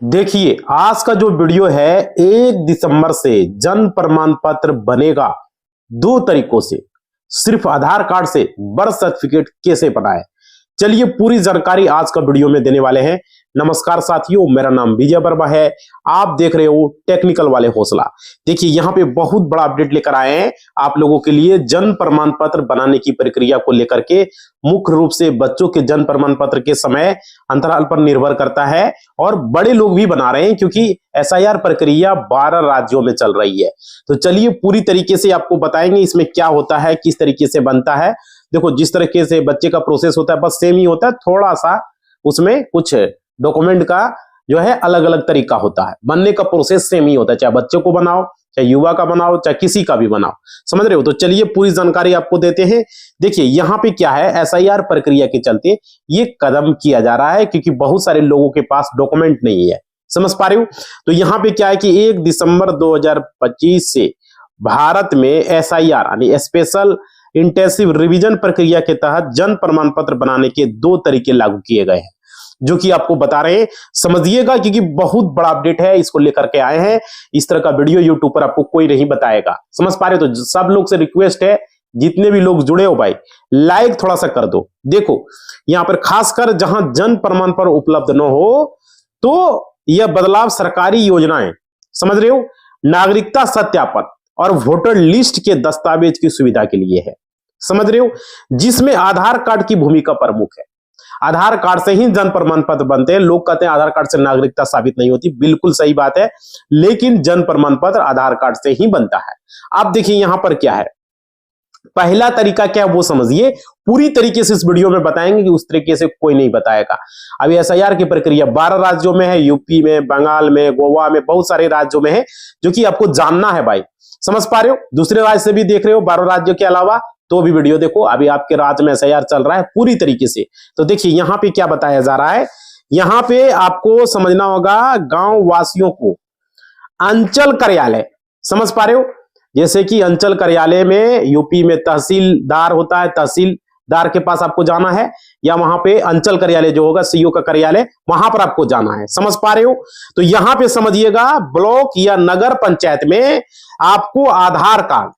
देखिए, आज का जो वीडियो है 1 दिसंबर से जन्म प्रमाण पत्र बनेगा 2 तरीकों से। सिर्फ आधार कार्ड से बर्थ सर्टिफिकेट कैसे बनाए, चलिए पूरी जानकारी आज का वीडियो में देने वाले हैं। नमस्कार साथियों, मेरा नाम विजय वर्मा है। आप देख रहे हो टेक्निकल वाले हौसला। देखिए यहाँ पे बहुत बड़ा अपडेट लेकर आए हैं आप लोगों के लिए। जन्म प्रमाण पत्र बनाने की प्रक्रिया को लेकर के मुख्य रूप से बच्चों के जन्म प्रमाण पत्र के समय अंतराल पर निर्भर करता है और बड़े लोग भी बना रहे हैं क्योंकि एसआईआर प्रक्रिया 12 राज्यों में चल रही है। तो चलिए पूरी तरीके से आपको बताएंगे इसमें क्या होता है, किस तरीके से बनता है। देखो जिस तरीके से बच्चे का प्रोसेस होता है बस सेम ही होता है, थोड़ा सा उसमें कुछ डॉक्यूमेंट का जो है अलग अलग तरीका होता है। बनने का प्रोसेस सेम ही होता है, चाहे बच्चों को बनाओ, चाहे युवा का बनाओ, चाहे किसी का भी बनाओ, समझ रहे हो। तो चलिए पूरी जानकारी आपको देते हैं। देखिए यहाँ पे क्या है, एसआईआर प्रक्रिया के चलते ये कदम किया जा रहा है क्योंकि बहुत सारे लोगों के पास डॉक्यूमेंट नहीं है, समझ पा रहे हो। तो यहाँ पे क्या है कि 1 दिसंबर 2025 से भारत में एसआईआर यानी स्पेशल इंटेंसिव रिवीजन प्रक्रिया के तहत जन्म प्रमाण पत्र बनाने के 2 तरीके लागू किए गए हैं, जो कि आपको बता रहे हैं। समझिएगा क्योंकि बहुत बड़ा अपडेट है, इसको लेकर के आए हैं। इस तरह का वीडियो यूट्यूब पर आपको कोई नहीं बताएगा, समझ पा रहे हो। तो सब लोग से रिक्वेस्ट है, जितने भी लोग जुड़े हो भाई लाइक थोड़ा सा कर दो। देखो यहां पर खासकर जहां जन्म प्रमाण पत्र उपलब्ध न हो तो यह बदलाव सरकारी योजनाएं, समझ रहे हो, नागरिकता सत्यापन और वोटर लिस्ट के दस्तावेज की सुविधा के लिए है, समझ रहे हो, जिसमें आधार कार्ड की भूमिका प्रमुख है। आधार कार्ड से ही जन्म प्रमाण पत्र बनते हैं। लोग कहते हैं आधार कार्ड से नागरिकता साबित नहीं होती, बिल्कुल सही बात है, लेकिन जन्म प्रमाण पत्र आधार कार्ड से ही बनता है। अब देखिए यहां पर क्या है, पहला तरीका क्या है वो समझिए। पूरी तरीके से इस वीडियो में बताएंगे कि उस तरीके से कोई नहीं बताएगा। अभी एसआईआर की प्रक्रिया 12 राज्यों में है, यूपी में, बंगाल में, गोवा में, बहुत सारे राज्यों में है, जो कि आपको जानना है भाई, समझ पा रहे हो। दूसरे राज्य से भी देख रहे हो 12 राज्यों के अलावा तो भी वीडियो देखो। अभी आपके राज्य में एसआईआर चल रहा है पूरी तरीके से। तो देखिए यहां पे क्या बताया जा रहा है, यहां पे आपको समझना होगा गांव वासियों को अंचल कार्यालय, समझ पा रहे हो, जैसे कि अंचल कार्यालय में यूपी में तहसीलदार होता है, तहसीलदार के पास आपको जाना है, या वहां पे अंचल कार्यालय जो होगा सीओ का कार्यालय, वहां पर आपको जाना है, समझ पा रहे हो। तो यहां पे समझिएगा ब्लॉक या नगर पंचायत में आपको आधार कार्ड,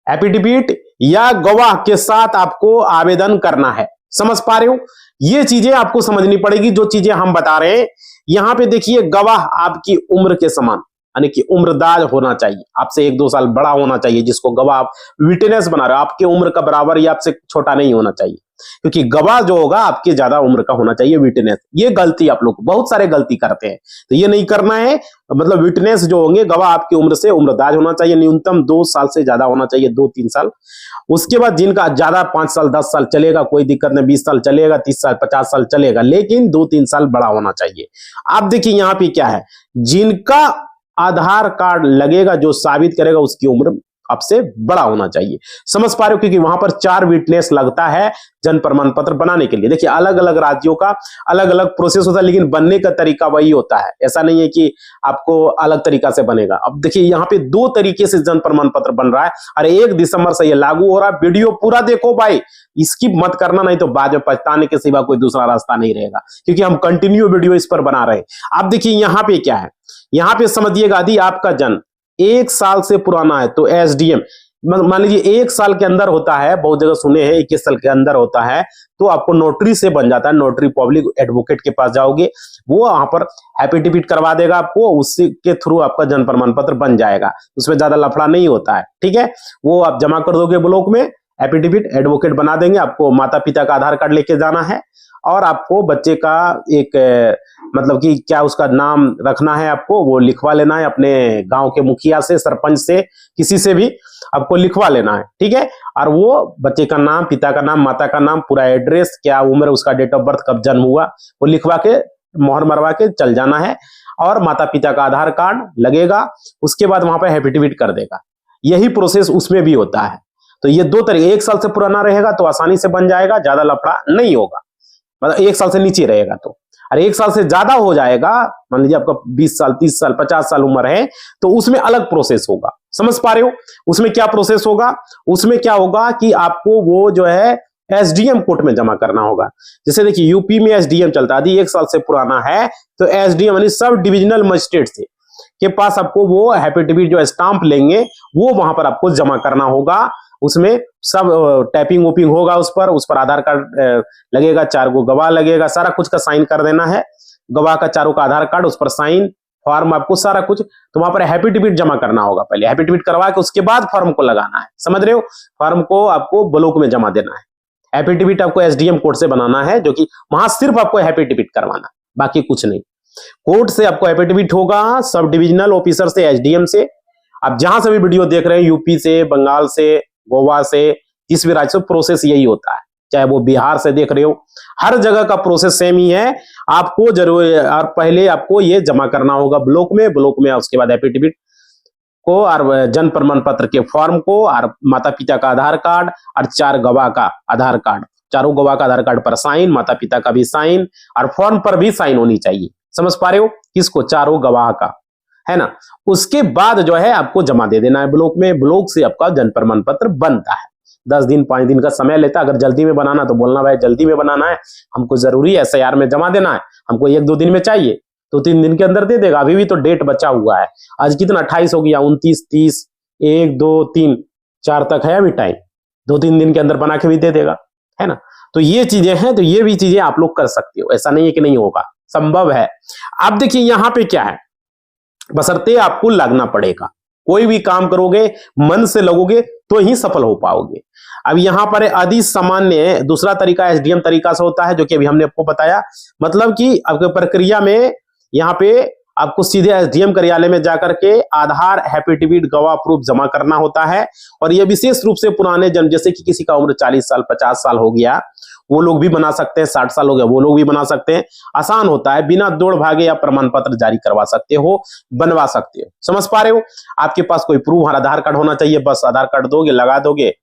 एफिडेविट या गवाह के साथ आपको आवेदन करना है, समझ पा रहे हो। ये चीजें आपको समझनी पड़ेगी जो चीजें हम बता रहे हैं। यहां पे देखिए गवाह आपकी उम्र के समान यानी कि उम्रदार होना चाहिए, आपसे 1-2 साल बड़ा होना चाहिए, जिसको गवाह आप विटनेस बना रहे हो, आपके उम्र का बराबर या आपसे छोटा नहीं होना चाहिए, क्योंकि गवाह जो होगा आपके ज्यादा उम्र का होना चाहिए विटनेस। ये गलती आप लोग बहुत सारे गलती करते हैं, तो ये नहीं करना है। मतलब विटनेस जो होंगे गवाह आपकी उम्र से उम्रदार होना चाहिए, न्यूनतम 2 साल से ज्यादा होना चाहिए, 2-3 साल। उसके बाद जिनका ज्यादा 5 साल 10 साल चलेगा, कोई दिक्कत नहीं, 20 साल चलेगा, 30 साल 50 साल चलेगा, लेकिन 2-3 साल बड़ा होना चाहिए। आप देखिए यहाँ पे क्या है, जिनका आधार कार्ड लगेगा जो साबित करेगा उसकी उम्र आपसे बड़ा होना चाहिए, समझ पा रहे हो, क्योंकि वहां पर 4 विटनेस लगता है जन्म प्रमाण पत्र बनाने के लिए। देखिए अलग अलग राज्यों का अलग अलग प्रोसेस होता है, लेकिन बनने का तरीका वही होता है, ऐसा नहीं है कि आपको अलग तरीका से बनेगा। अब देखिए यहाँ पे 2 तरीके से जन्म प्रमाण पत्र बन रहा है। अरे 1 दिसंबर से ये लागू हो रहा है, वीडियो पूरा देखो भाई, स्किप मत करना, नहीं तो बाद में पछताने के सिवा कोई दूसरा रास्ता नहीं रहेगा, क्योंकि हम कंटिन्यू वीडियो इस पर बना रहे हैं। आप देखिए यहाँ पे क्या है, यहाँ पे समझिएगा यदि आपका जन्म 1 साल से पुराना है तो एसडीएम, मान लीजिए 1 साल के अंदर होता है, बहुत जगह सुने हैं 21 साल के अंदर होता है, तो आपको नोटरी से बन जाता है। नोटरी पब्लिक एडवोकेट के पास जाओगे, वो वहां पर एफिडेविट करवा देगा आपको, उसी के थ्रू आपका जन्म प्रमाण पत्र बन जाएगा। उसमें ज्यादा लफड़ा नहीं होता है, ठीक है। वो आप जमा कर दोगे ब्लॉक में, एफिडेविट एडवोकेट बना देंगे। आपको माता पिता का आधार कार्ड लेके जाना है और आपको बच्चे का एक मतलब कि क्या उसका नाम रखना है, आपको वो लिखवा लेना है अपने गांव के मुखिया से, सरपंच से, किसी से भी आपको लिखवा लेना है, ठीक है। और वो बच्चे का नाम, पिता का नाम, माता का नाम, पूरा एड्रेस, क्या उम्र, उसका डेट ऑफ बर्थ, कब जन्म हुआ, वो लिखवा के मोहर मरवा के चल जाना है। और माता पिता का आधार कार्ड लगेगा, उसके बाद वहां पर एफिडेविट कर देगा। यही प्रोसेस उसमें भी होता है। तो ये 2 तरीके, 1 साल से पुराना रहेगा तो आसानी से बन जाएगा, ज्यादा लफड़ा नहीं होगा, मतलब 1 साल से नीचे रहेगा तो। और 1 साल से ज्यादा हो जाएगा, मान लीजिए आपका 20 साल 30 साल 50 साल उम्र है, तो उसमें अलग प्रोसेस होगा, समझ पा रहे हो। उसमें क्या प्रोसेस होगा, उसमें क्या होगा कि आपको वो जो है एसडीएम कोर्ट में जमा करना होगा। जैसे देखिए यूपी में एसडीएम चलता है, यदि 1 साल से पुराना है तो एसडीएम यानी सब डिविजनल मजिस्ट्रेट से के पास आपको वो एफिडेविट जो स्टाम्प लेंगे वो वहां पर आपको जमा करना होगा। उसमें सब टाइपिंग वोपिंग होगा, उस पर आधार कार्ड लगेगा, 4 गो गवाह लगेगा, सारा कुछ का साइन कर देना है, गवाह का 4 का आधार कार्ड, उस पर साइन, फॉर्म आपको सारा कुछ, तो वहां पर एफिडेविट जमा करना होगा। पहले एफिडेविट करवा के उसके बाद फॉर्म को लगाना है, समझ रहे हो। फॉर्म को आपको ब्लॉक में जमा देना है। एफिडेविट आपको एसडीएम कोर्ट से बनाना है, जो कि वहां सिर्फ आपको एफिडेविट करवाना, बाकी कुछ नहीं। कोर्ट से आपको एफिडेविट होगा, सब डिविजनल ऑफिसर से, एसडीएम से। आप जहां से भी वीडियो देख रहे हैं, यूपी से, बंगाल से, गोवा से, जिस भी राज्य से, प्रोसेस यही होता है। चाहे वो बिहार से देख रहे हो, हर जगह का प्रोसेस सेम ही है। आपको जरूर और पहले आपको ये जमा करना होगा ब्लॉक में उसके बाद एफिडेविट को और जन्म प्रमाण पत्र के फॉर्म को और माता पिता का आधार कार्ड और 4 गवाह का आधार कार्ड, चारों गवाह का आधार कार्ड पर साइन, माता पिता का भी साइन और फॉर्म पर भी साइन होनी चाहिए। समझ पा रहे हो, किसको, चारों गवाह का, है ना। उसके बाद जो है आपको जमा दे देना है ब्लॉक में। ब्लॉक से आपका जन्म प्रमाण पत्र बनता है। 10 दिन 5 दिन का समय लेता है। अगर जल्दी में बनाना तो बोलना भाई जल्दी में बनाना है, हमको जरूरी है एसआईआर में जमा देना है, हमको 1-2 दिन में चाहिए, तो 3 दिन के अंदर दे देगा। अभी भी तो डेट बचा हुआ है, आज कितना 28 हो गया, 29, 30, 1, 2, 3, 4 तक है अभी टाइम, 2-3 दिन के अंदर बना के भी दे देगा, है ना। तो ये चीजें हैं, तो ये भी चीजें आप लोग कर सकते हो, ऐसा नहीं है कि नहीं होगा, संभव है। अब देखिए यहाँ पे क्या है, बशर्ते आपको लगना पड़ेगा। कोई भी काम करोगे मन से लगोगे तो ही सफल हो पाओगे। अब यहां पर अति सामान्य दूसरा तरीका एसडीएम तरीका से होता है, जो कि अभी हमने आपको बताया। मतलब कि आपके प्रक्रिया में यहाँ पे आपको सीधे एसडीएम कार्यालय में जाकर के आधार, एफिडेविट, गवाह प्रूफ जमा करना होता है। और यह विशेष रूप से पुराने जन, जैसे कि किसी का उम्र 40 साल 50 साल हो गया, वो लोग भी बना सकते हैं, 60 साल हो गया वो लोग भी बना सकते हैं। आसान होता है, बिना दौड़ भागे या प्रमाण पत्र जारी करवा सकते हो, बनवा सकते हो। समझ पा रहे हो। आपके पास कोई प्रूफ, आधार कार्ड होना चाहिए, बस आधार कार्ड दोगे, लगा दोगे,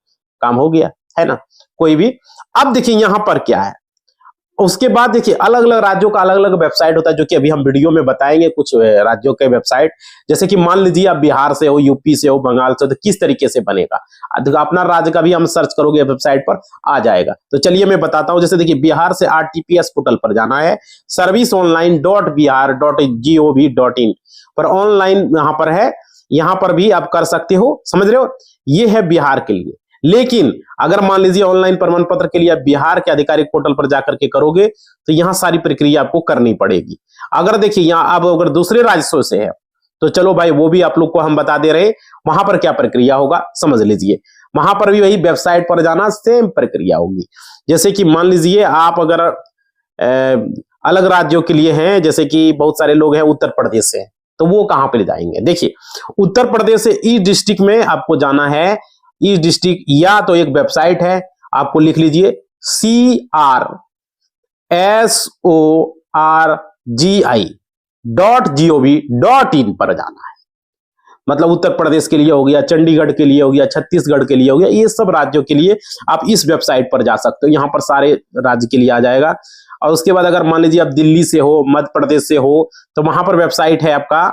काम हो गया, है ना, कोई भी। अब देखिए यहां पर क्या है, उसके बाद देखिए अलग अलग राज्यों का अलग अलग वेबसाइट होता है, जो कि अभी हम वीडियो में बताएंगे कुछ राज्यों के वेबसाइट। जैसे कि मान लीजिए आप बिहार से हो, यूपी से हो, बंगाल से हो, तो किस तरीके से बनेगा, अपना राज्य का भी हम सर्च करोगे वेबसाइट पर आ जाएगा। तो चलिए मैं बताता हूं। जैसे देखिए बिहार से आरटीपीएस पोर्टल पर जाना है, serviceonline.bihar.gov.in पर ऑनलाइन यहां पर है, यहां पर भी आप कर सकते हो। समझ रहे हो, ये है बिहार के लिए। लेकिन अगर मान लीजिए ऑनलाइन प्रमाण पत्र के लिए आप बिहार के आधिकारिक पोर्टल पर जाकर के करोगे तो यहां सारी प्रक्रिया आपको करनी पड़ेगी। अगर देखिए यहां आप अगर दूसरे राज्यों से है तो चलो भाई वो भी आप लोग को हम बता दे रहे, वहां पर क्या प्रक्रिया होगा समझ लीजिए। वहां पर भी वही वेबसाइट पर जाना, सेम प्रक्रिया होगी। जैसे कि मान लीजिए आप अगर अलग राज्यों के लिए हैं, जैसे कि बहुत सारे लोग हैं उत्तर प्रदेश से, तो वो कहां पर जाएंगे। देखिए उत्तर प्रदेश से ईस्ट डिस्ट्रिक्ट में आपको जाना है। ईस्ट डिस्ट्रिक्ट या तो एक वेबसाइट है, आपको लिख लीजिए CRSORGI.gov.in पर जाना है। मतलब उत्तर प्रदेश के लिए हो गया, चंडीगढ़ के लिए हो गया, छत्तीसगढ़ के लिए हो गया, ये सब राज्यों के लिए आप इस वेबसाइट पर जा सकते हो। यहां पर सारे राज्य के लिए आ जाएगा। और उसके बाद अगर मान लीजिए आप दिल्ली से हो, मध्य प्रदेश से हो, तो वहां पर वेबसाइट है आपका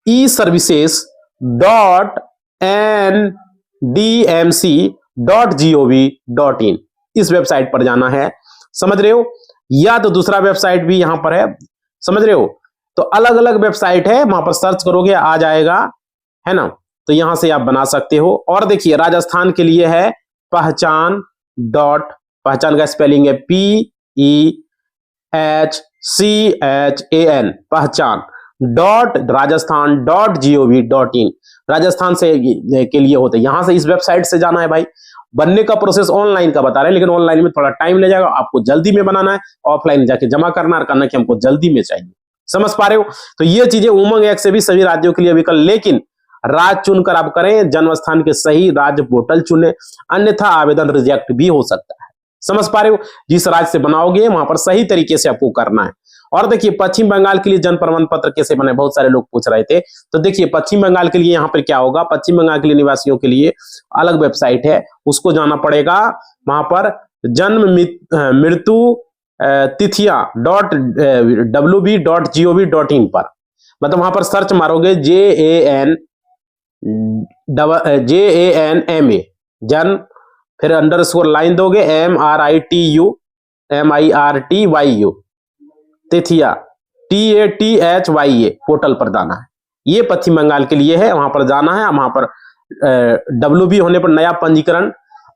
eservices.ndmc.gov.in, इस वेबसाइट पर जाना है। समझ रहे हो। या तो दूसरा वेबसाइट भी यहां पर है, समझ रहे हो। तो अलग अलग वेबसाइट है, वहां पर सर्च करोगे आ जाएगा, है ना। तो यहां से आप बना सकते हो। और देखिए राजस्थान के लिए है पहचान का स्पेलिंग है PEHCHAN, pehchan.rajasthan.gov.in, राजस्थान से के लिए होते हैं। यहां से इस वेबसाइट से जाना है भाई। बनने का प्रोसेस ऑनलाइन का बता रहे हैं, लेकिन ऑनलाइन में थोड़ा टाइम ले जाएगा, आपको जल्दी में बनाना है, ऑफलाइन जाके जमा करना और करना कि हमको जल्दी में चाहिए। समझ पा रहे हो। तो ये चीजें उमंग ऐप से भी सभी राज्यों के लिए विकल्प, लेकिन राज्य चुनकर आप करें, जन्म स्थान के सही राज्य पोर्टल चुने, अन्यथा आवेदन रिजेक्ट भी हो सकता है। समझ पा रहे हो। जिस राज्य से बनाओगे वहां पर सही तरीके से आपको करना है। और देखिए पश्चिम बंगाल के लिए जन्म प्रमाण पत्र कैसे बने, बहुत सारे लोग पूछ रहे थे। तो देखिए पश्चिम बंगाल के लिए यहाँ पर क्या होगा, पश्चिम बंगाल के लिए निवासियों के लिए अलग वेबसाइट है, उसको जाना पड़ेगा। वहां पर जन्म मृत्यु तिथियां .wb.gov.in पर, मतलब वहां पर सर्च मारोगे JANMA जन्म, फिर अंडरस्कोर लाइन दोगे, MRITU तेथिया TATHYA पोर्टल पर जाना है। ये पश्चिम बंगाल के लिए है, वहां पर जाना है, वहां पर WB होने पर नया पंजीकरण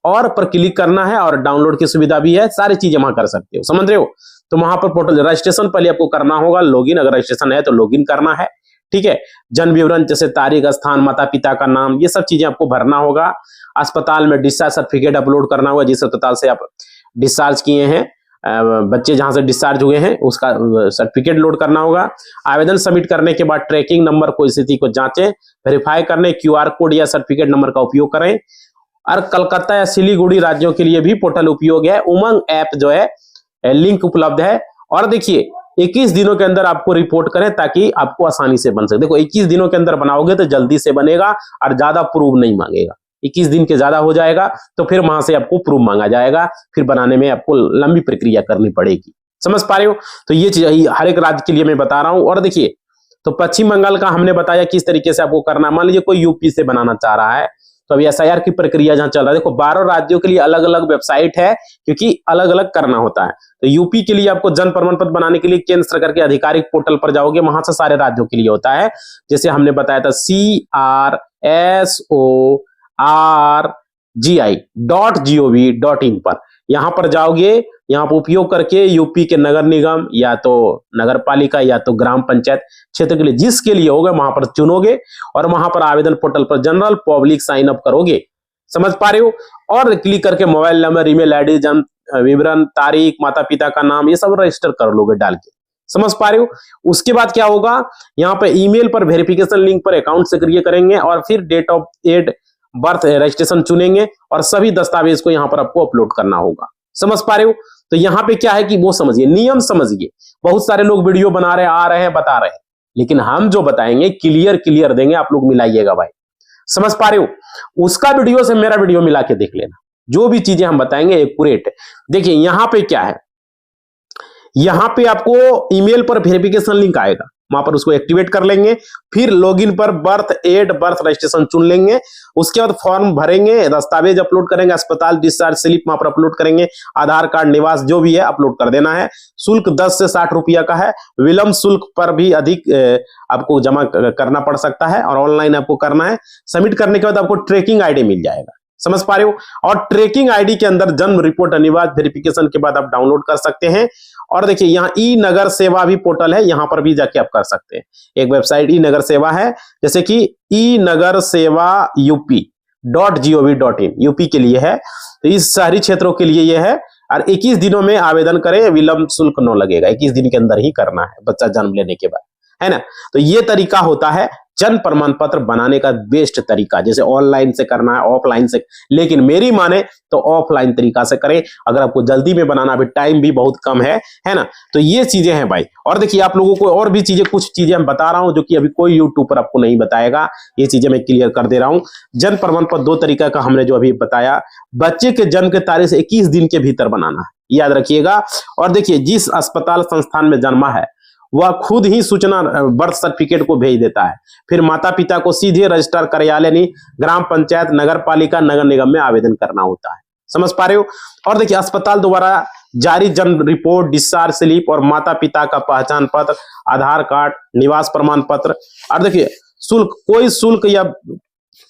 और पर क्लिक करना है और डाउनलोड की सुविधा भी है, सारी चीजें वहां कर सकते हो, समझ रहे हो। तो वहां पर पोर्टल रजिस्ट्रेशन पहले आपको करना होगा, लॉगिन, अगर रजिस्ट्रेशन है तो लॉगिन करना है, ठीक है। जन विवरण जैसे तारीख, स्थान, माता पिता का नाम, ये सब चीजें आपको भरना होगा। अस्पताल में डिस्चार्ज सर्टिफिकेट अपलोड करना होगा, जिस अस्पताल से आप डिस्चार्ज किए हैं, बच्चे जहां से डिस्चार्ज हुए हैं उसका सर्टिफिकेट लोड करना होगा। आवेदन सबमिट करने के बाद ट्रैकिंग नंबर को स्थिति को जांचें, वेरीफाई करने QR कोड या सर्टिफिकेट नंबर का उपयोग करें। और कलकत्ता या सिलीगुड़ी राज्यों के लिए भी पोर्टल उपयोग है। उमंग ऐप जो है लिंक उपलब्ध है। और देखिए 21 दिनों के अंदर आपको रिपोर्ट करें ताकि आपको आसानी से बन सके। देखो 21 दिनों के अंदर बनाओगे तो जल्दी से बनेगा और ज्यादा प्रूफ नहीं मांगेगा। 21 दिन के ज्यादा हो जाएगा तो फिर वहां से आपको प्रूफ मांगा जाएगा, फिर बनाने में आपको लंबी प्रक्रिया करनी पड़ेगी। समझ पा रहे हो। तो ये चीज हर एक राज्य के लिए मैं बता रहा हूं। और देखिए तो पश्चिम बंगाल का हमने बताया किस तरीके से आपको करना। मान लीजिए कोई यूपी से बनाना चाह रहा है तो अभी SIR की प्रक्रिया जहां चल रहा है, देखो 12 राज्यों के लिए अलग अलग वेबसाइट है क्योंकि अलग अलग करना होता है। तो यूपी के लिए आपको जन प्रमाण पत्र बनाने के लिए केंद्र सरकार के आधिकारिक पोर्टल पर जाओगे, वहां से सारे राज्यों के लिए होता है। जैसे हमने बताया था CRSORGI.gov.in पर, यहां पर जाओगे, यहां पर उपयोग करके यूपी के नगर निगम या तो नगर पालिका या तो ग्राम पंचायत क्षेत्र के लिए जिसके लिए होगा वहां पर चुनोगे और वहां पर आवेदन पोर्टल पर जनरल पब्लिक साइन अप करोगे। समझ पा रहे हो। और क्लिक करके मोबाइल नंबर, ईमेल आईडी, जन्म विवरण, तारीख, माता पिता का नाम, ये सब रजिस्टर कर लोगे डाल के। समझ पा रहे हो। उसके बाद क्या होगा, यहाँ पे ईमेल पर वेरिफिकेशन लिंक पर अकाउंट सक्रिय करेंगे और फिर डेट ऑफ बर्थ रजिस्ट्रेशन चुनेंगे और सभी दस्तावेज को यहाँ पर आपको अपलोड करना होगा। समझ पा रहे हो। तो यहाँ पे क्या है कि वो समझिए, नियम समझिए। बहुत सारे लोग वीडियो बना रहे हैं, आ रहे हैं, बता रहे हैं, लेकिन हम जो बताएंगे क्लियर देंगे, आप लोग मिलाइएगा भाई। समझ पा रहे हो। उसका वीडियो से मेरा वीडियो मिला के देख लेना, जो भी चीजें हम बताएंगे एक्यूरेट। देखिए यहां पे क्या है, यहां पे आपको ईमेल पर वेरिफिकेशन लिंक आएगा, वहां पर उसको एक्टिवेट कर लेंगे। फिर लॉगिन पर बर्थ रजिस्ट्रेशन चुन लेंगे। उसके बाद फॉर्म भरेंगे, दस्तावेज अपलोड करेंगे, अस्पताल डिस्चार्ज स्लिप वहां पर अपलोड करेंगे, आधार कार्ड, निवास जो भी है अपलोड कर देना है। शुल्क 10 से 60 रुपया का है। विलंब शुल्क पर भी अधिक आपको जमा करना पड़ सकता है और ऑनलाइन आपको करना है। सबमिट करने के बाद आपको ट्रैकिंग आईडी मिल जाएगा। समझ पा रहे हो। और ट्रैकिंग आईडी के अंदर जन्म रिपोर्ट अनिवार्य वेरिफिकेशन के बाद आप डाउनलोड कर सकते हैं। और देखिए यहाँ ई नगर सेवा भी पोर्टल है, यहां पर भी जाके आप कर सकते हैं। एक वेबसाइट ई नगर सेवा है, जैसे कि ई नगर सेवा UP.gov.in यूपी के लिए है। तो इस शहरी क्षेत्रों के लिए यह है। और 21 दिनों में आवेदन करें, विलंब शुल्क न लगेगा। 21 दिन के अंदर ही करना है बच्चा जन्म लेने के बाद, है ना। तो ये तरीका होता है जन प्रमाण पत्र बनाने का बेस्ट तरीका। जैसे ऑनलाइन से करना है, ऑफलाइन से, लेकिन मेरी माने तो ऑफलाइन तरीका से करें अगर आपको जल्दी में बनाना, अभी टाइम भी बहुत कम है ना। तो ये चीजें हैं भाई। और देखिए आप लोगों को और भी चीजें, कुछ चीजें हम बता रहा हूं जो कि अभी कोई यूट्यूब पर आपको नहीं बताएगा। ये चीजें मैं क्लियर कर दे रहा हूं। जन प्रमाण पत्र 2 तरीका का हमने जो अभी बताया। बच्चे के जन्म के तारीख से 21 दिन के भीतर बनाना है, याद रखिएगा। और देखिए जिस अस्पताल संस्थान में जन्मा है वह खुद ही सूचना बर्थ सर्टिफिकेट को भेज देता है। फिर माता पिता को सीधे रजिस्ट्रार कार्यालय नहीं, ग्राम पंचायत, नगर पालिका, नगर निगम में आवेदन करना होता है। समझ पा रहे हो। और देखिए अस्पताल द्वारा जारी जन्म रिपोर्ट, डिस्चार्ज स्लिप और माता पिता का पहचान पत्र, आधार कार्ड, निवास प्रमाण पत्र। और देखिए शुल्क, कोई शुल्क या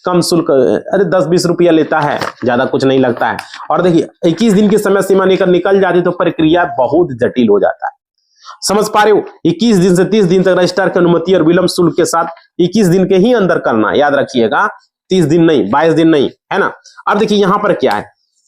कम शुल्क, अरे 10-20 रुपया लेता है, ज्यादा कुछ नहीं लगता है। और देखिए 21 दिन की समय सीमा निकल जाती तो प्रक्रिया बहुत जटिल हो जाता है। समझ पा रहे हो। 21 दिन से 30 दिन तक रजिस्ट्रार की अनुमति और विलंब शुल्क के साथ 21 दिन के ही अंदर करना, याद रखिएगा। 30 दिन नहीं, 22 दिन नहीं, है ना। अब देखिए यहां पर क्या है,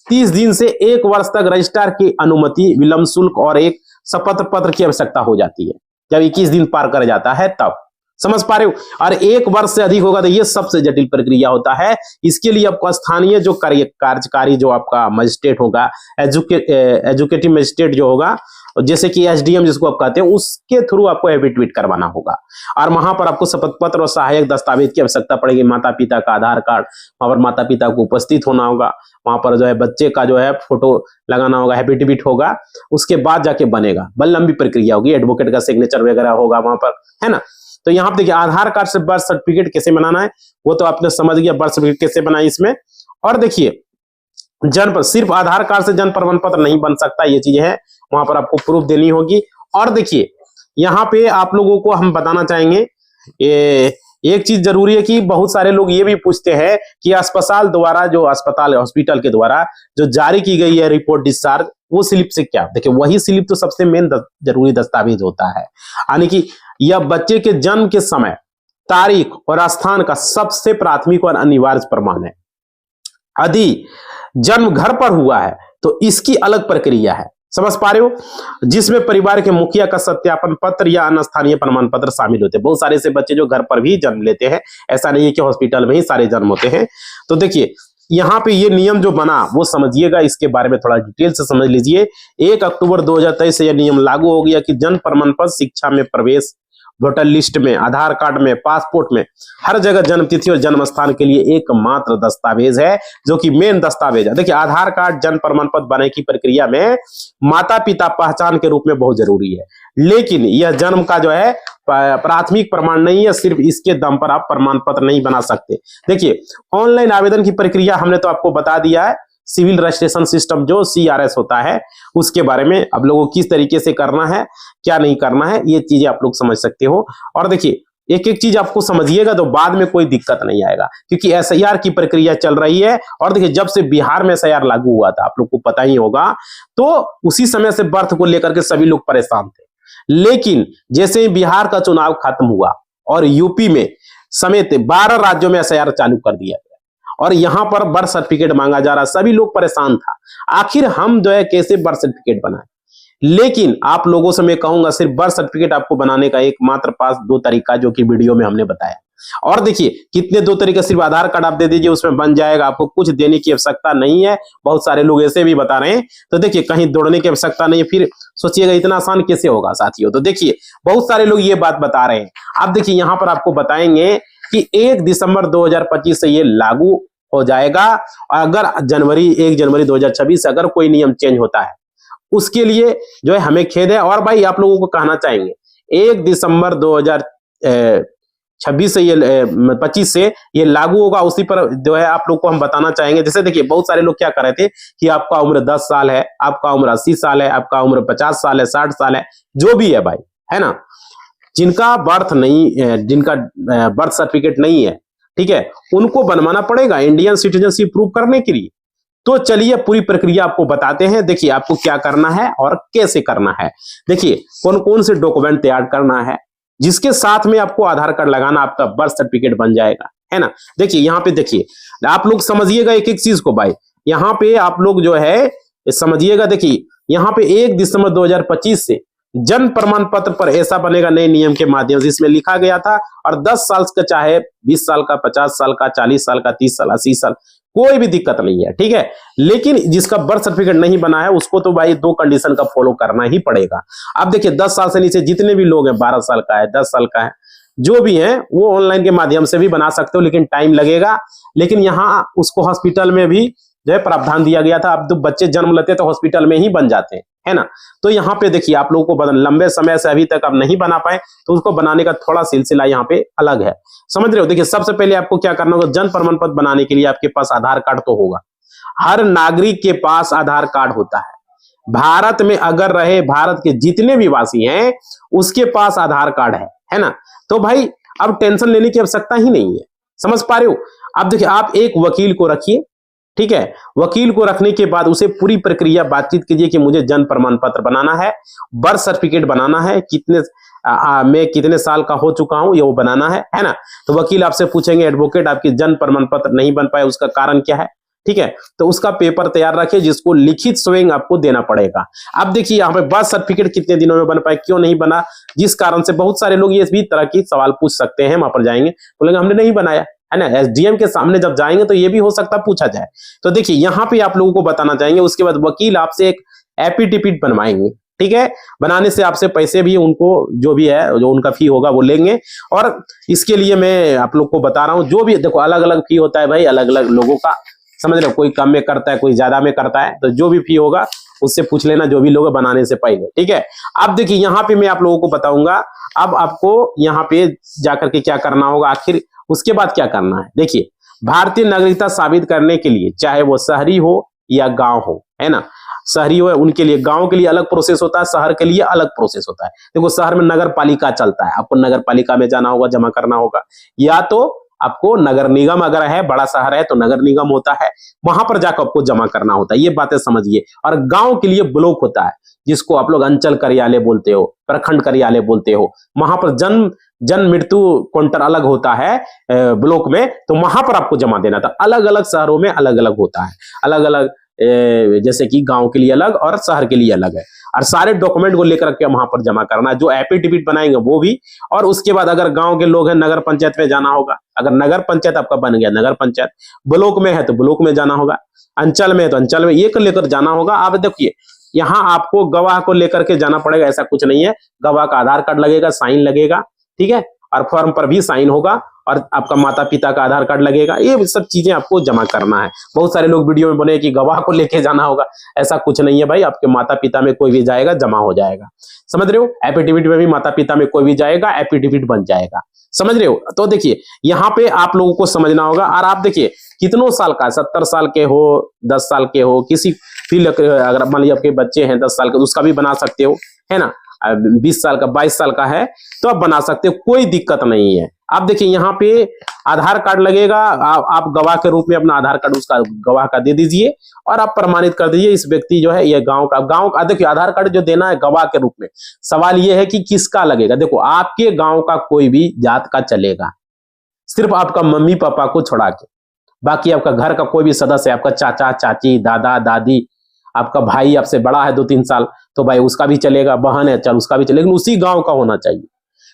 30 दिन से 1 वर्ष तक रजिस्ट्रार की अनुमति, विलंब शुल्क और एक शपथ पत्र की आवश्यकता हो जाती है जब 21 दिन पार कर जाता है तब। समझ पा रहे हो। और 1 वर्ष से अधिक होगा तो ये सबसे जटिल प्रक्रिया होता है। इसके लिए आपको स्थानीय जो कार्यकारी जो आपका मजिस्ट्रेट होगा, एजुकेटिव मजिस्ट्रेट जो होगा, जैसे कि SDM जिसको आप कहते हैं, उसके थ्रू आपको एफिडेविट करवाना होगा। और वहां पर आपको शपथ पत्र और सहायक दस्तावेज की आवश्यकता पड़ेगी। माता पिता का आधार कार्ड, वहां पर माता पिता को उपस्थित होना होगा। वहां पर जो है बच्चे का जो है फोटो लगाना होगा, एफिडेविट होगा। उसके बाद जाके बनेगा। बड़ी लंबी प्रक्रिया होगी, एडवोकेट का सिग्नेचर वगैरह होगा वहां पर, है ना। तो यहाँ पे देखिए आधार कार्ड से बर्थ सर्टिफिकेट कैसे बनाना है वो तो आपने समझ गया, बर्थ सर्टिफिकेट कैसे बनाए इसमें। और देखिए जन्म पर सिर्फ आधार कार्ड से जन्म प्रमाण पत्र नहीं बन सकता, ये चीज है, वहां पर आपको प्रूफ देनी होगी। और देखिए यहाँ पे आप लोगों को हम बताना चाहेंगे, एक चीज जरूरी है कि बहुत सारे लोग ये भी पूछते हैं कि अस्पताल द्वारा, जो अस्पताल हॉस्पिटल के द्वारा जो जारी की गई है रिपोर्ट डिस्चार्ज, वो स्लिप से क्या? देखिए वही स्लिप तो सबसे मेन जरूरी दस्तावेज होता है, यानी कि यह बच्चे के जन्म के समय, तारीख और स्थान का सबसे प्राथमिक और अनिवार्य प्रमाण है। यदि जन्म घर पर हुआ है तो इसकी अलग प्रक्रिया है, समझ पा रहे हो, जिसमें परिवार के मुखिया का सत्यापन पत्र या अन्य स्थानीय प्रमाण पत्र शामिल होते हैं। बहुत सारे ऐसे बच्चे जो घर पर भी जन्म लेते हैं, ऐसा नहीं है कि हॉस्पिटल में ही सारे जन्म होते हैं। तो देखिए यहाँ पे ये नियम जो बना वो समझिएगा, इसके बारे में थोड़ा डिटेल से समझ लीजिए। 1 अक्टूबर 2023 से यह नियम लागू हो गया कि जन्म प्रमाण पत्र, शिक्षा में प्रवेश, वोटर लिस्ट में, आधार कार्ड में, पासपोर्ट में, हर जगह जन्म तिथि और जन्म स्थान के लिए एकमात्र दस्तावेज है, जो कि मेन दस्तावेज है। देखिए आधार कार्ड जन्म प्रमाण पत्र बनाने की प्रक्रिया में माता पिता पहचान के रूप में बहुत जरूरी है, लेकिन यह जन्म का जो है प्राथमिक प्रमाण नहीं है। सिर्फ इसके दम पर आप प्रमाण पत्र नहीं बना सकते। देखिए ऑनलाइन आवेदन की प्रक्रिया हमने तो आपको बता दिया है, सिविल रजिस्ट्रेशन सिस्टम जो CRS होता है उसके बारे में अब लोगों को किस तरीके से करना है, क्या नहीं करना है, ये चीजें आप लोग समझ सकते हो। और देखिए एक एक चीज आपको समझिएगा तो बाद में कोई दिक्कत नहीं आएगा, क्योंकि SIR की प्रक्रिया चल रही है। और देखिए जब से बिहार में SIR लागू हुआ था, आप लोग को पता ही होगा, तो उसी समय से बर्थ को लेकर के सभी लोग परेशान थे। लेकिन जैसे ही बिहार का चुनाव खत्म हुआ और यूपी में समेत 12 राज्यों में SIR चालू कर दिया गया और यहां पर बर्थ सर्टिफिकेट मांगा जा रहा, सभी लोग परेशान था, आखिर हम जो है कैसे बर्थ सर्टिफिकेट बनाएं। लेकिन आप लोगों से मैं कहूंगा सिर्फ बर्थ सर्टिफिकेट आपको बनाने का एकमात्र पास 2 तरीका, जो कि वीडियो में हमने बताया। और देखिए कितने 2 तरीके, सिर्फ आधार कार्ड आप दे दीजिए उसमें बन जाएगा, आपको कुछ देने की आवश्यकता नहीं है। बहुत सारे लोग ऐसे भी बता रहे हैं, तो देखिए कहीं दौड़ने की आवश्यकता नहीं है। फिर सोचिएगा इतना आसान कैसे होगा साथियों। तो देखिए बहुत सारे लोग ये बात बता रहे हैं। अब देखिए यहां पर आपको बताएंगे कि 1 दिसंबर 2025 से ये लागू हो जाएगा। और अगर 1 जनवरी 2026 से अगर कोई नियम चेंज होता है, उसके लिए जो है हमें खेद है। और भाई आप लोगों को कहना चाहेंगे 1 दिसंबर 2026 से ये 25 से ये लागू होगा, उसी पर जो है आप लोग को हम बताना चाहेंगे। जैसे देखिए बहुत सारे लोग क्या कर रहे थे कि आपका उम्र 10 साल है, आपका उम्र 80 साल है, आपका उम्र 50 साल है, 60 साल है, जो भी है भाई, है ना, जिनका बर्थ सर्टिफिकेट नहीं है, ठीक है, उनको बनवाना पड़ेगा इंडियन सिटीजनशिप प्रूव करने के लिए। तो चलिए पूरी प्रक्रिया आपको बताते हैं। देखिए आपको क्या करना है और कैसे करना है। देखिए कौन कौन से डॉक्यूमेंट तैयार करना है, जिसके साथ में आपको आधार कार्ड लगाना, आपका बर्थ सर्टिफिकेट बन जाएगा, है ना। देखिए यहाँ पे देखिए आप लोग समझिएगा एक एक चीज को भाई, यहाँ पे आप लोग जो है समझिएगा। देखिए यहाँ पे 1 दिसंबर 2025 से जन्म प्रमाण पत्र पर ऐसा बनेगा नए नियम के माध्यम से, इसमें लिखा गया था। और 10 साल का, चाहे 20 साल का, 50 साल का, 40 साल का, 30 साल, 80 साल, कोई भी दिक्कत नहीं है, ठीक है। लेकिन जिसका बर्थ सर्टिफिकेट नहीं बना है उसको तो भाई 2 कंडीशन का फॉलो करना ही पड़ेगा। अब देखिए 10 साल से नीचे जितने भी लोग हैं, 12 साल का है, 10 साल का है, जो भी है वो ऑनलाइन के माध्यम से भी बना सकते हो, लेकिन टाइम लगेगा। लेकिन यहाँ उसको हॉस्पिटल में भी जो है प्रावधान दिया गया था। अब तो बच्चे जन्म लेते तो हॉस्पिटल में ही बन जाते हैं, है ना। तो यहाँ पे देखिए आप लोगों को लंबे समय से अभी तक आप नहीं बना पाए, तो उसको बनाने का थोड़ा सिलसिला यहाँ पे अलग है, समझ रहे हो। देखिए सबसे पहले आपको क्या करना होगा, जन्म प्रमाण पत्र बनाने के लिए आपके पास आधार कार्ड तो होगा। हर नागरिक के पास आधार कार्ड होता है। भारत में अगर रहे, भारत के जितने भी वासी हैं उसके पास आधार कार्ड है ना। तो भाई अब टेंशन लेने की आवश्यकता ही नहीं है, समझ पा रहे हो। अब देखिए आप एक वकील को रखिए, ठीक है। वकील को रखने के बाद उसे पूरी प्रक्रिया बातचीत कीजिए कि मुझे जन्म प्रमाण पत्र बनाना है, बर्थ सर्टिफिकेट बनाना है, मैं कितने साल का हो चुका हूं ये वो बनाना है ना। तो वकील आपसे पूछेंगे, एडवोकेट आपकी जन्म प्रमाण पत्र नहीं बन पाए, उसका कारण क्या है, ठीक है। तो उसका पेपर तैयार रखिए, जिसको लिखित स्वयं आपको देना पड़ेगा। अब देखिए यहाँ पे बर्थ सर्टिफिकेट कितने दिनों में बन पाए, क्यों नहीं बना, जिस कारण से बहुत सारे लोग ये भी तरह की सवाल पूछ सकते हैं। वहां पर जाएंगे बोलेंगे हमने नहीं बनाया, है ना। SDM के सामने जब जाएंगे तो ये भी हो सकता पूछा जाए। तो देखिए यहाँ पे आप लोगों को बताना चाहेंगे, उसके बाद वकील आपसे एक एफिडेविट बनवाएंगे, ठीक है। बनाने से आपसे पैसे भी उनको जो भी है, जो उनका फी होगा वो लेंगे। और इसके लिए मैं आप लोग को बता रहा हूँ, जो भी देखो अलग अलग फी होता है भाई, अलग अलग लोगों का, समझ रहे हो, कोई कम में करता है, कोई ज्यादा में करता है। तो जो भी फी होगा उससे पूछ लेना, जो भी लोग बनाने से पहले, ठीक है। अब देखिए यहाँ पे मैं आप लोगों को बताऊंगा, अब आपको यहाँ पे जाकर के क्या करना होगा, आखिर उसके बाद क्या करना है। देखिए भारतीय नागरिकता साबित करने के लिए, चाहे वो शहरी हो या गांव हो, है ना, शहरी हो उनके लिए, गांव के लिए अलग प्रोसेस होता है, शहर के लिए अलग प्रोसेस होता है। देखो शहर में नगर पालिका चलता है, आपको नगर पालिका में जाना होगा, जमा करना होगा, या तो आपको नगर निगम अगर है, बड़ा शहर है तो नगर निगम होता है, वहां पर जाकर आपको जमा करना होता है। ये बातें समझिए। और गांव के लिए ब्लॉक होता है, जिसको आप लोग अंचल कार्यालय बोलते हो, प्रखंड कार्यालय बोलते हो। वहां पर जन्म मृत्यु काउंटर अलग होता है ब्लॉक में, तो वहां पर आपको जमा देना था। अलग अलग शहरों में अलग अलग होता है, अलग अलग, जैसे कि गांव के लिए अलग और शहर के लिए अलग है। और सारे डॉक्यूमेंट को लेकर के वहां पर जमा करना है, जो एफिडेविट बनाएंगे वो भी। और उसके बाद अगर गांव के लोग हैं, नगर पंचायत में जाना होगा। अगर नगर पंचायत आपका बन गया, नगर पंचायत, ब्लॉक में है तो ब्लॉक में जाना होगा, अंचल में है तो अंचल में, ये लेकर जाना होगा। आप देखिए यहाँ आपको गवाह को लेकर के जाना पड़ेगा, ऐसा कुछ नहीं है। गवाह का आधार कार्ड लगेगा, साइन लगेगा, ठीक है, और फॉर्म पर भी साइन होगा, और आपका माता पिता का आधार कार्ड लगेगा। ये सब चीजें आपको जमा करना है। बहुत सारे लोग वीडियो में बोले कि गवाह को लेके जाना होगा, ऐसा कुछ नहीं है भाई। आपके माता पिता में कोई भी जाएगा, जमा हो जाएगा, समझ रहे हो। एफिडेविट में भी माता पिता में कोई भी जाएगा, एफिडेविट बन जाएगा, समझ रहे हो। तो देखिए यहाँ पे आप लोगों को समझना होगा। और आप देखिए कितनों साल का, 70 साल के हो, 10 साल के हो, किसी भी, अगर मान लीजिए आपके बच्चे हैं 10 साल के, तो उसका भी बना सकते हो, है ना। 20 साल का, 22 साल का है तो आप बना सकते हो, कोई दिक्कत नहीं है। आप देखिए यहाँ पे आधार कार्ड लगेगा, आप गवाह के रूप में अपना आधार कार्ड उसका गवाह का दे दीजिए, और आप प्रमाणित कर दीजिए इस व्यक्ति जो है ये गांव का। देखिए आधार कार्ड जो देना है गवाह के रूप में, सवाल ये है कि किसका लगेगा। देखो आपके गांव का कोई भी जात का चलेगा, सिर्फ आपका मम्मी पापा को छोड़ा के, बाकी आपका घर का कोई भी सदस्य, आपका चाचा चाची, दादा दादी, आपका भाई आपसे बड़ा है 2-3 साल, तो भाई उसका भी चलेगा, बहन है चल उसका भी चलेगा, लेकिन उसी गांव का होना चाहिए,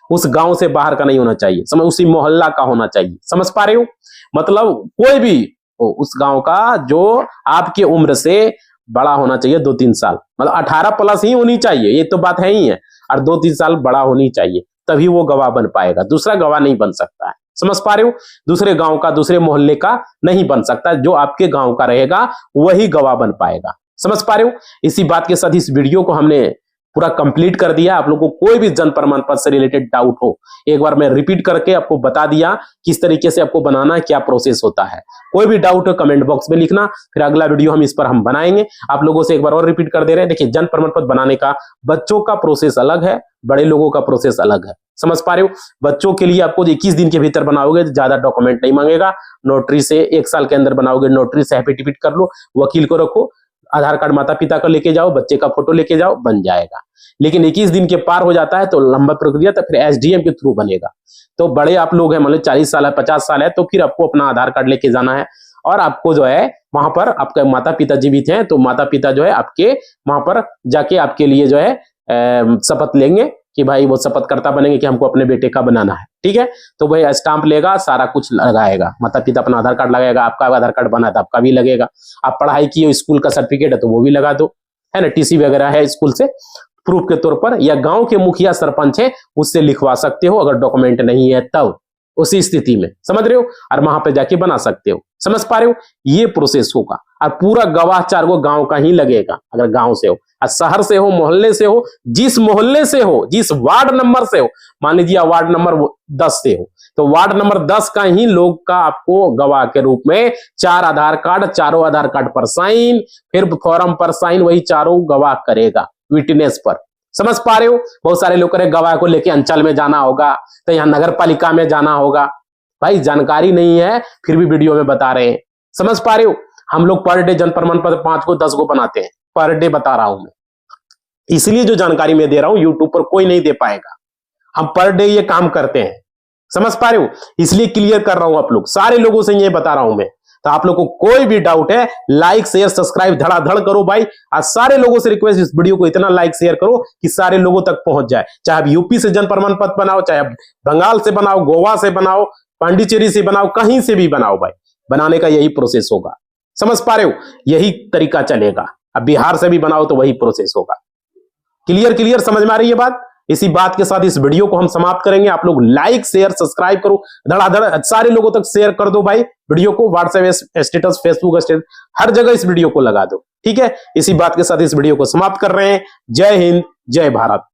उस गांव से बाहर का नहीं होना चाहिए, समझ, उसी मोहल्ला का होना चाहिए। समझ पा रहे हो, मतलब कोई भी हो उस गांव का जो आपकी उम्र से बड़ा होना चाहिए 2-3 साल, मतलब 18 प्लस ही होनी चाहिए, ये तो बात है ही है, और 2-3 साल बड़ा होनी चाहिए, तभी वो गवाह बन पाएगा, दूसरा गवाह नहीं बन सकता है। समझ पा रहे हो, दूसरे गांव का, दूसरे मोहल्ले का नहीं बन सकता, जो आपके गांव का रहेगा वही गवाह बन पाएगा। समझ पा रहे हो। इसी बात के साथ इस वीडियो को हमने पूरा कंप्लीट कर दिया। आप लोगों को कोई भी जन प्रमाण पत्र से रिलेटेड डाउट हो, एक बार मैं रिपीट करके आपको बता दिया किस तरीके से आपको बनाना है, क्या प्रोसेस होता है। कोई भी डाउट हो कमेंट बॉक्स में लिखना, फिर अगला वीडियो हम इस पर हम बनाएंगे। आप लोगों से एक बार और रिपीट कर दे रहे हैं, देखिए जन प्रमाण पत्र बनाने का बच्चों का प्रोसेस अलग है, बड़े लोगों का प्रोसेस अलग है। समझ पा रहे हो। बच्चों के लिए आपको 21 दिन के भीतर बनाओगे तो ज्यादा डॉक्यूमेंट नहीं मांगेगा, नोटरी से 1 साल के अंदर बनाओगे, नोटरी से एफिडेविट कर लो, वकील को रखो, आधार कार्ड माता पिता का लेके जाओ, बच्चे का फोटो लेके जाओ, बन जाएगा। लेकिन 21 दिन के पार हो जाता है तो लंबा प्रक्रिया, तो फिर एसडीएम के थ्रू बनेगा। तो बड़े आप लोग हैं, मान लो 40 साल है, 50 साल है, तो फिर आपको अपना आधार कार्ड लेके जाना है, और आपको जो है वहां पर आपके माता पिता जीवित हैं तो माता पिता जो है आपके वहां पर जाके आपके लिए जो है शपथ लेंगे कि भाई वो शपथ करता बनेंगे कि हमको अपने बेटे का बनाना है, ठीक है। तो भाई स्टाम्प लेगा, सारा कुछ लगाएगा, माता पिता अपना आधार कार्ड लगाएगा, आपका आधार कार्ड बना तो आपका भी लगेगा, आप पढ़ाई की स्कूल का सर्टिफिकेट है तो वो भी लगा दो, है ना, टीसी वगैरह है स्कूल से प्रूफ के तौर पर, या गांव के मुखिया सरपंच है उससे लिखवा सकते हो, अगर डॉक्यूमेंट नहीं है तब, उसी स्थिति में, समझ रहे हो, और वहां पे जाके बना सकते हो। समझ पा रहे हो, ये प्रोसेस होगा। और पूरा गवाह 4 गो गांव का ही लगेगा, अगर गांव से हो, और शहर से हो, मोहल्ले से हो, जिस मोहल्ले से हो, जिस वार्ड नंबर से हो, मान लीजिए वार्ड नंबर 10 से हो, तो वार्ड नंबर 10 का ही लोग का आपको गवाह के रूप में 4 आधार कार्ड, चारों आधार कार्ड पर साइन, फिर फॉर्म पर साइन, वही चारों गवाह करेगा विटनेस पर। समझ पा रहे हो। बहुत सारे लोग करें गवाह को लेके अंचल में जाना होगा, तो यहाँ नगर पालिका में जाना होगा, भाई जानकारी नहीं है फिर भी वीडियो में बता रहे हैं। समझ पा रहे हो। हम लोग पर डे जन प्रमाण पत्र 5 को 10 को बनाते हैं, पर डे बता रहा हूं मैं, इसलिए जो जानकारी मैं दे रहा हूं यूट्यूब पर कोई नहीं दे पाएगा, हम पर डे ये काम करते हैं। समझ पा रहे हो, इसलिए क्लियर कर रहा हूं, आप लोग सारे लोगों से ये बता रहा हूं मैं। तो आप लोग को कोई भी डाउट है, लाइक शेयर सब्सक्राइब धड़ाधड़ करो भाई। आज सारे लोगों से रिक्वेस्ट, इस वीडियो को इतना लाइक शेयर करो कि सारे लोगों तक पहुंच जाए। चाहे आप यूपी से जन प्रमाण पत्र बनाओ, चाहे आप बंगाल से बनाओ, गोवा से बनाओ, पांडिचेरी से बनाओ, कहीं से भी बनाओ भाई, बनाने का यही प्रोसेस होगा। समझ पा रहे हो, यही तरीका चलेगा। अब बिहार से भी बनाओ तो वही प्रोसेस होगा। क्लियर समझ में आ रही है बात। इसी बात के साथ इस वीडियो को हम समाप्त करेंगे। आप लोग लाइक शेयर सब्सक्राइब करो, धड़ाधड़ सारे लोगों तक शेयर कर दो भाई वीडियो को, व्हाट्सएप स्टेटस, फेसबुक स्टेटस, हर जगह इस वीडियो को लगा दो, ठीक है। इसी बात के साथ इस वीडियो को समाप्त कर रहे हैं। जय हिंद, जय भारत।